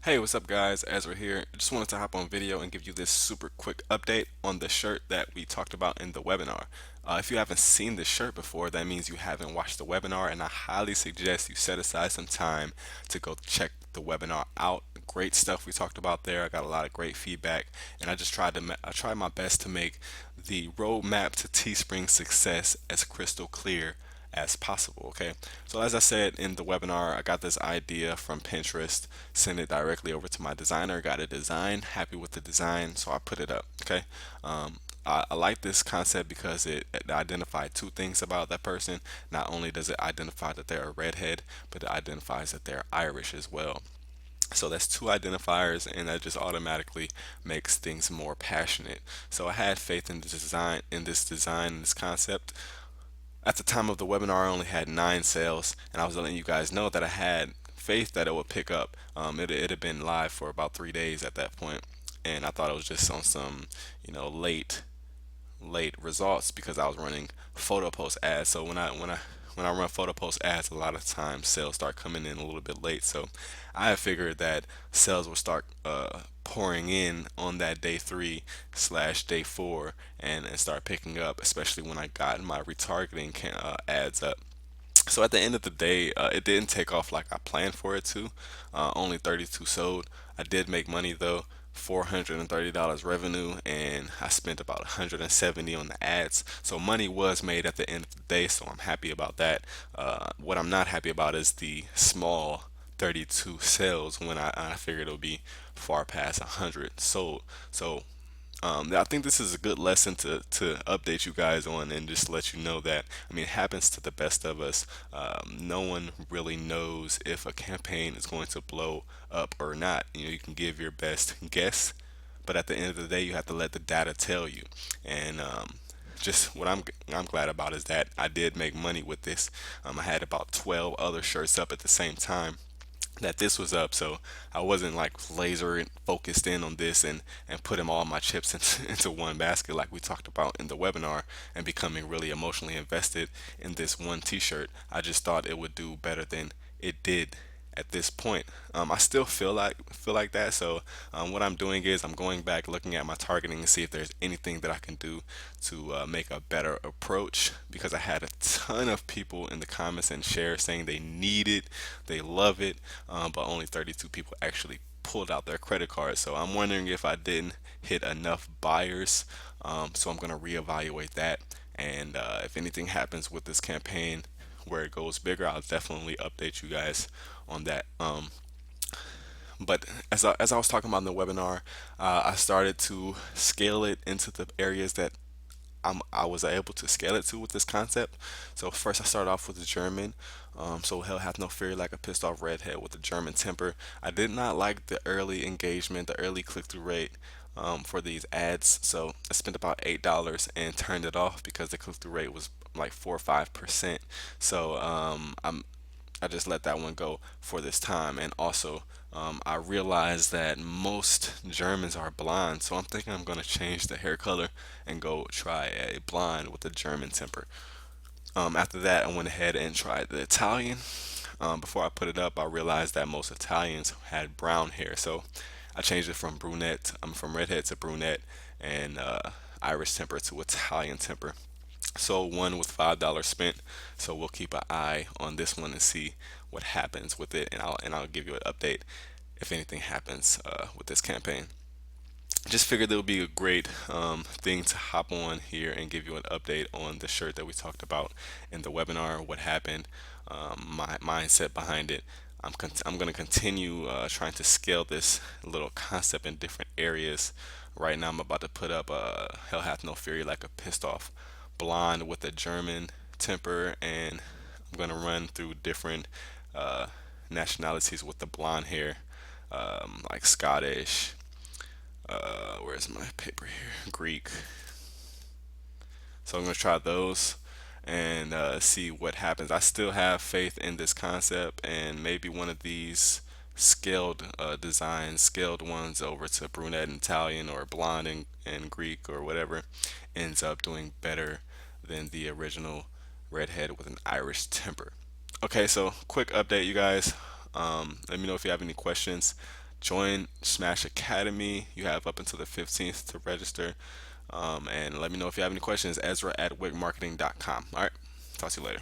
Hey, what's up guys? Ezra here. I just wanted to hop on video and give you this super quick update on the shirt that we talked about in the webinar. If you haven't seen this shirt before, that means you haven't watched the webinar, and I highly suggest you set aside some time to go check the webinar out. Great stuff we talked about there. I got a lot of great feedback, and I tried my best to make the roadmap to Teespring success as crystal clear as possible. Okay, so as I said in the webinar, I got this idea from Pinterest, sent it directly over to my designer, got a design, happy with the design, so I put it up. Okay, I like this concept because it identified two things about that person. Not only does it identify that they're a redhead, but it identifies that they're Irish as well. So that's two identifiers, and that just automatically makes things more passionate. So I had faith in the design, this concept. At the time of the webinar, I only had 9 sales, and I was letting you guys know that I had faith that it would pick up. It had been live for about 3 days at that point, and I thought it was just on some, late results because I was running photo post ads. So when I run photo post ads, a lot of times sales start coming in a little bit late. So I have figured that sales will start pouring in on that day 3/day 4 and start picking up, especially when I got my retargeting ads up. So at the end of the day, it didn't take off like I planned for it to. Only 32 sold. I did make money though, $430 revenue, and I spent about 170 on the ads. So money was made at the end of the day, so I'm happy about that. What I'm not happy about is the small 32 sales when I figured it would be far past 100 sold. So I think this is a good lesson to update you guys on and just let you know that, I mean, it happens to the best of us. No one really knows if a campaign is going to blow up or not. You can give your best guess, but at the end of the day, you have to let the data tell you. And just what I'm glad about is that I did make money with this. I had about 12 other shirts up at the same time that this was up, so I wasn't like laser focused in on this and putting all my chips into one basket like we talked about in the webinar, and becoming really emotionally invested in this one t-shirt. I just thought it would do better than it did at this point. I still feel like that. So what I'm doing is I'm going back, looking at my targeting, and see if there's anything that I can do to make a better approach. Because I had a ton of people in the comments and share saying they need it, they love it, but only 32 people actually pulled out their credit card. So I'm wondering if I didn't hit enough buyers. So I'm gonna reevaluate that, and if anything happens with this campaign where it goes bigger, I'll definitely update you guys on that. But as I was talking about in the webinar, I started to scale it into the areas that I was able to scale it to with this concept. So first I started off with the German. So hell hath no fury like a pissed off redhead with a German temper. I did not like the early engagement, the early click-through rate for these ads. So I spent about $8 and turned it off because the click-through rate was like 4 or 5%. So I just let that one go for this time. And also, I realized that most Germans are blonde, so I'm thinking I'm gonna change the hair color and go try a blonde with a German temper. After that, I went ahead and tried the Italian. Before I put it up, I realized that most Italians had brown hair, so I changed it from from redhead to brunette, and Irish temper to Italian temper. So one with $5 spent. So we'll keep an eye on this one and see what happens with it, and I'll give you an update if anything happens with this campaign. Just figured it would be a great thing to hop on here and give you an update on the shirt that we talked about in the webinar, what happened, my mindset behind it. I'm going to continue trying to scale this little concept in different areas. Right now, I'm about to put up Hell Hath No Fury like a pissed off blonde with a German temper, and I'm going to run through different uh, nationalities with the blonde hair, like Scottish, where's my paper here? Greek. So I'm gonna try those and see what happens. I still have faith in this concept, and maybe one of these scaled designs, scaled ones over to brunette and Italian or blonde and Greek or whatever, ends up doing better than the original redhead with an Irish temper. Okay, so quick update, you guys. Let me know if you have any questions Join Smash Academy. You have up until the 15th to register. And let me know if you have any questions. Ezra at wigmarketing.com. All right. Talk to you later.